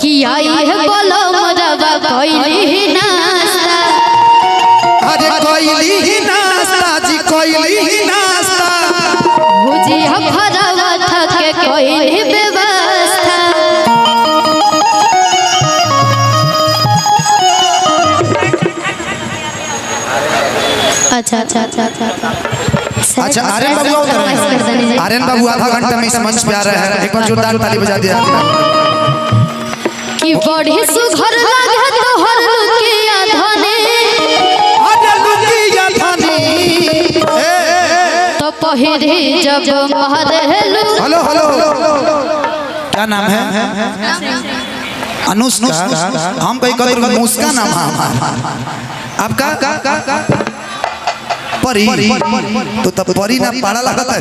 कि आई है बोलो मरवा कोइली नाश्ता। अरे कोइली नाश्ता जी कोइली नाश्ता। भुजिया भरवा थके कोइली व्यवस्था। अच्छा अच्छा अच्छा अच्छा अच्छा आर्यन बाबू उतर रहे हैं। आर्यन बाबू आधा घंटा में इस मंच पे आ रहे हैं। एक बार जोरदार ताली बजा दिया कि बड़ी सुघर लागे तो हर लुकिया धने। अरे लुकिया धनी तो पहिरी जब महरेलू। हेलो हेलो क्या नाम है? अनुष्का। हम कहीं कहते मुस्का नाम है आपका? परी तो तब परी ना पाड़ा लगता है।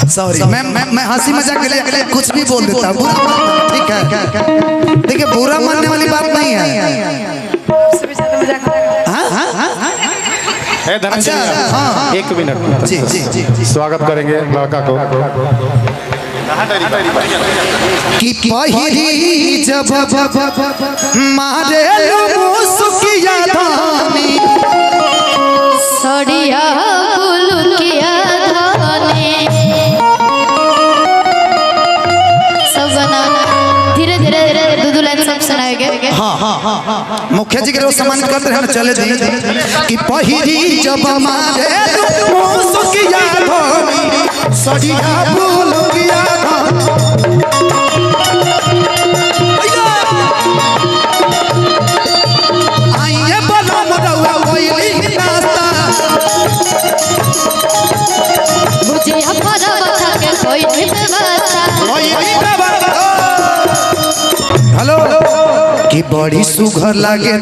सॉरी मैं हंसी मजाक के लिए कुछ भी बोल देता हूँ। ठीक है देखिए बुरा मानने वाली बात नहीं है। अच्छा हाँ 1 मिनट जी जी जी स्वागत करेंगे लड़का को। कि पहिरी जब मारे मुस्किया धानी सड़िया बुलुकिया धने। सब गाना धीरे धीरे दो लाइन सब सुनाएंगे। हाँ हाँ हाँ मुखिया जी के रोज सम्मानित करते हैं चले दी कि पहिरी जब मारे मुस्किया धानी सड़िया बुलुकिया धानी। भुजिया भरवा थके कोइली व्यवस्था। हेलो कि बड़ी सुघर लागे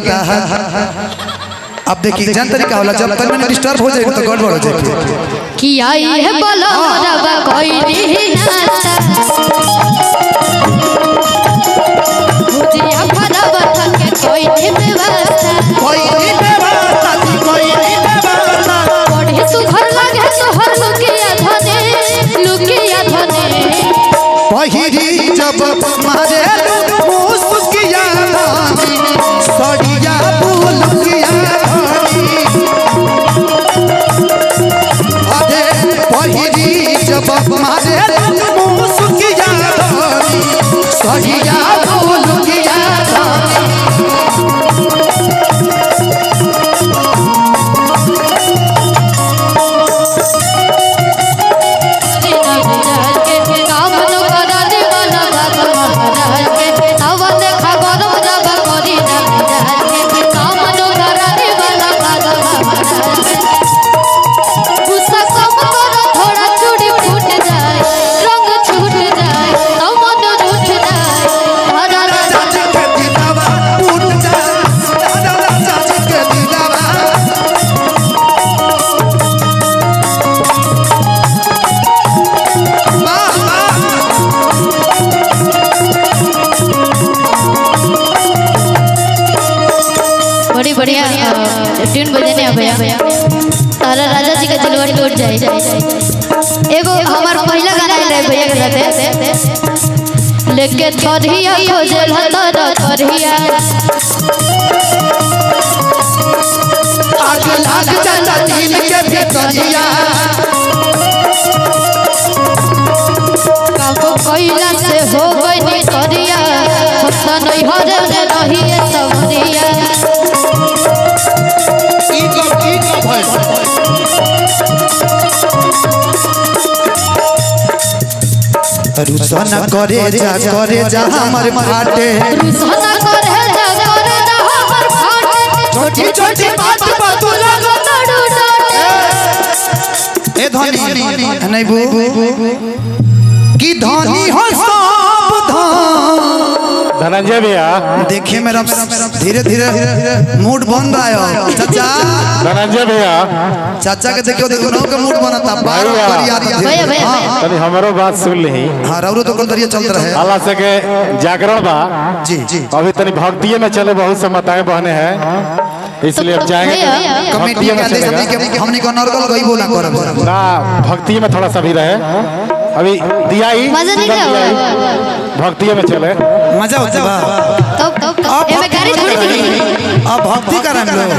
अब देखिए जान तरीका होला जब तक मैंने डिस्टर्ब हो जाएगा तो गड़बड़ हो जाएगी। कि आई है बोलो मरवा कोइली नाश्ता। भुजिया भरवा थके कोइली व्यवस्था। कोई व्यवस्था जी कोई व्यवस्था। बड़ी सुघर लागे तो हर लुकिया धने लुकिया धने। पहिरी जब मारे मुस्किया धानी सड़िया बुलकिया धानी। अरे पहिरी जब मारे मुस्किया धानी सड़िया बुलकिया धानी। बड़ी बढ़िया ट्यून बजाने आ भैया तारा राजा जी का दिलवा टूट जाए। एगो हमार पहला गाना है भैया के साथे लेके थरिया खोजल हतर थरिया। आग लाग जाता दिल के भीतरिया। काको कोइला से हो गई करिया हसन नहीं हरे रे रहिए सबरिया। रुसना करे जा हमारे फाटे। रुसना करे जा हमर फाटे। छोटी छोटी बात पर तू लगो लड़ू डाटे। ए धनी नहीं बू कि धनी हो सब धन। धनंजय भैया देखिए मेरा धीरे धीरे मूड बन रहा है चाचा। धनंजय भैया चाचा के देखियो दोनों का मूड बनता बार बार याद भैया भैया तनी हमारो बात सुन ली। हां राउरो तो दरिया चल रहा है। अल्लाह से के जागरण बा जी जी अभी तनी भक्तिये में चले बहुत से माताएं बहने हैं इसलिए अब जाएंगे कमेटी के आदेश हमने को नरगल गई बोला करब ना भक्तिये में थोड़ा सा भी रहे अभी दिया ही मजा नहीं क्या हुआ? भक्तियों में चले मजा होता है तब ये मैं गाड़ी थोड़ी नहीं अब भक्ति करें लोग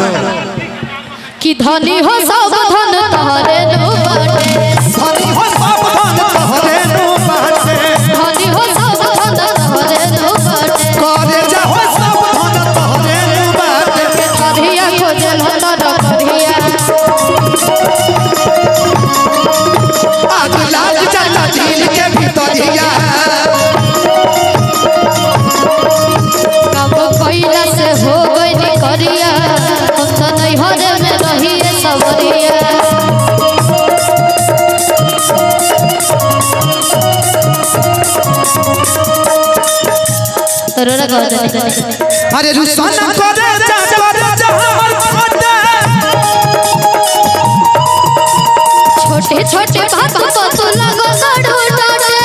कि धनी हो सब धन तोहरे नु बाटे धनी हो सब धन तोहरे नु बाटे धनी हो सब धन तोहरे नु बाटे करे जा हो सब धन तोहरे नु बाटे करिया खोजल हो तर करिया आज लाल चाचा झील के भीतरिया कब कोइला से हो गई नी करिया हम तो नहीं हरे में रही सवरिया रोरा कर दे अरे रुसन करे जा हमर छोटे छोटे छोटे बात को तू लगो सड़ू डाटे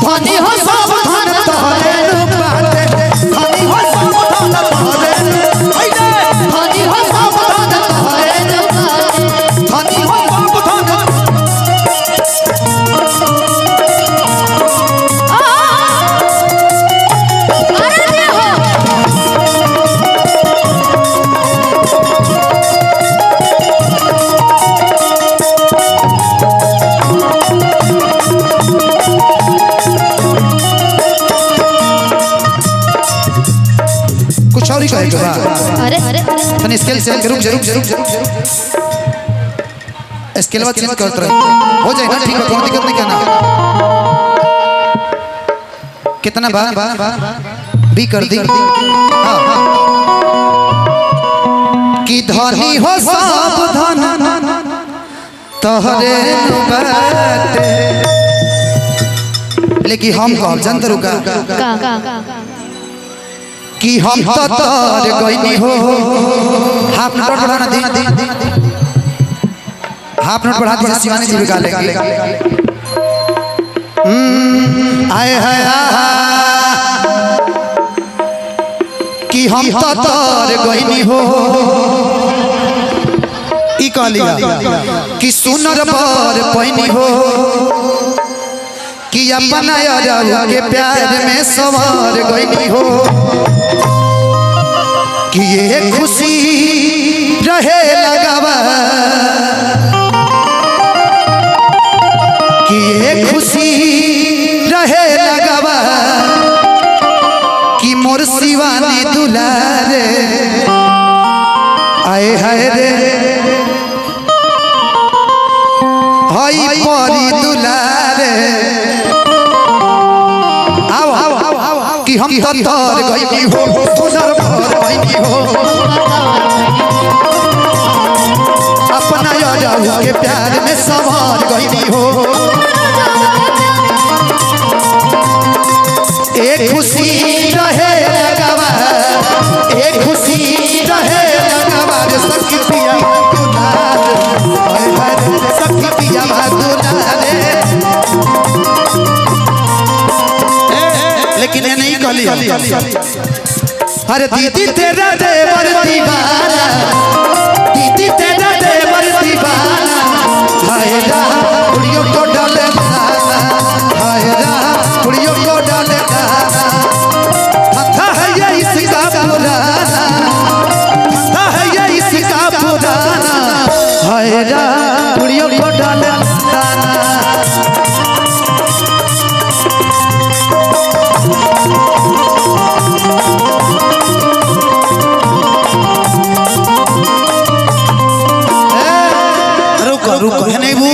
धनी हो सब धन तोहरे नु बाटे धनी हो सब धन तोहरे नु आइले धनी हो सब धन तोहरे नु बाटे धनी हो सब धन अरे हो कुछ और ही कहेगा अरे अरे तने स्केल से रुक जरूर स्केल बात चेंज करत रहे हो जाए ना ठीक है कोई दिक्कत नहीं करना कितना बा बी कर दी हां कि धनी हो सब धन तोहरे नु बाटे लेकिन हम कहब जनता रुका का कि हम तो तर गइनी हो हाफ नोट बढ़ाना दी हाफ नोट बढ़ा दी शिवानी जी बिका लेंगे आए हाय कि हम तो तर गइनी हो ई कहलिया कि सुनर पर पैनी हो कि अपना यार के प्यार में सवार गइनी हो कि ये खुशी रहे लगावा कि ये खुशी रहे लगावा कि मोर शिवानी दुलारे आए हाय रे हई परी दुलारे आओ कि हम तो तर गइनी हो सुनर भर गइनी हो अपना यार के प्यार में सवार गइनी हो एक खुशी रहे लगावा एक खुशी रहे लगावा सखी पिया दुलार हाय हाय सखी पिया दुलार लेकिन ये नहीं कहली अरे दीदी तेरा देवर दीवाना दीदी तेरा देवर दीवाना हाय रा कुड़ियों को डाले दाना हाय रा कुड़ियों को डाले दाना धंधा है ये इसका पुराना धंधा है ये इसका पुराना हाय रा कुड़ियों को डाले दाना रुको है नहीं वो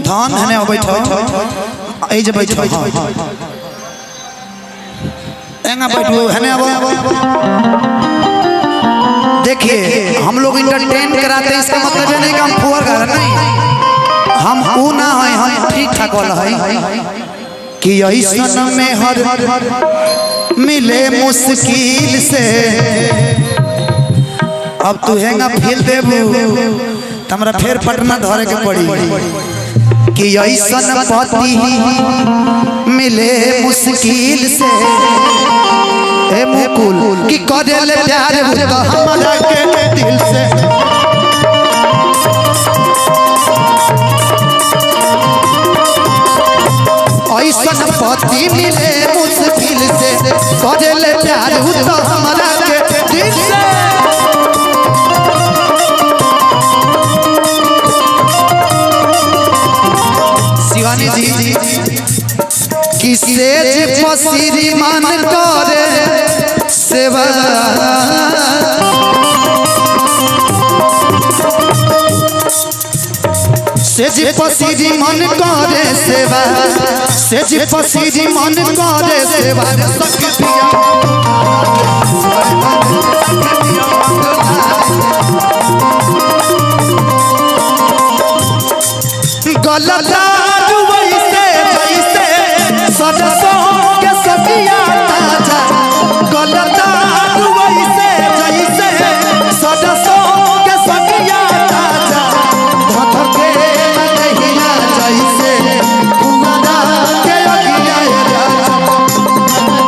धान है नहीं बैठो ए जे बैठो एंगा बैठो है नहीं अब देखिए हम लोग इंटरटेन कराते हैं इसका मतलब है नहीं कि हम फुअर कर नहीं हम ऊ ना है हम ठीक ठाक वाला है कि ऐसा में हर मिले मुश्किल से अब तू हैंगा फील देबू हमरा फिर पटना धरे के पड़ी कि ऐसन पति मिले मुश्किल से ए मुकुल कि करेले प्यार हमरा के दिल से ऐसा पति मिले मुश्किल से करे ले प्यार तो हमारा के दिल से शिवानी जी किसे पसीरी मान करे सेवा से जी पसीरी मन करे सेवा से जी पसीरी मन करे सेवा सखिया गलता वैसे वैसे सदसों के सखिया ताजा गलता वैसे वैसे सदसों के सखिया ताजा धधके नहिया जैसे कुआदा के अगिया राजा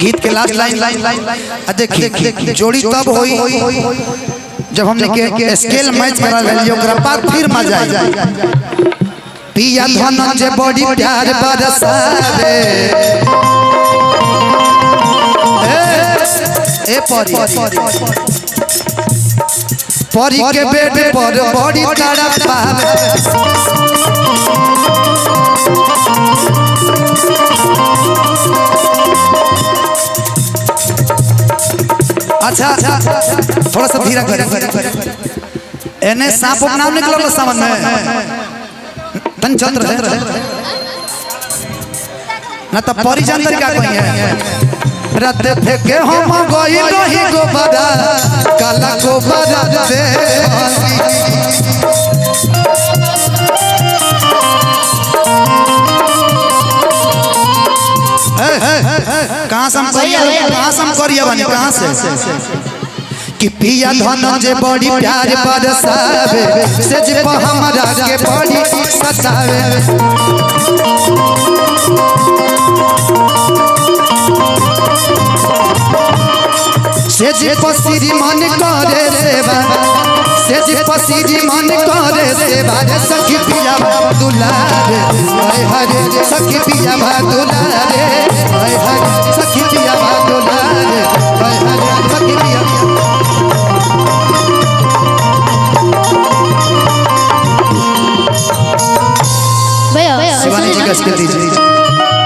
गीत के लास्ट लाइन देखिए जोड़ी तब होई जब हमने के स्केल मैच करा लेलियो ओकरा बाद फिर मजा आई पिया धनंजय बड़ी प्यार बरसावे ए परी परी के बेड पर बड़ी तड़प पावे अच्छा थोड़ा सा धीरा करें एने सांप नाम निकल सामन में तन चंद्र है ना तो परिजन क्या कही है रात फेंके हम गई रही गोबरा काला गोबरा दे कहाँ से हम करिए बनी कहाँ से कि पिया धनंजय बड़ी प्यार बरसावे से जी हमरा के बड़ी सतावे से जी पसीरी मन करे सेवा से जी पसीरी मन करे सेवा सखी पिया दुलारे हाय हरे सखी पिया दुलारे हाय हरे सखी पिया दुलारे हाय हरे सखी पिया भैया शिवानी जी का स्किल दीजिए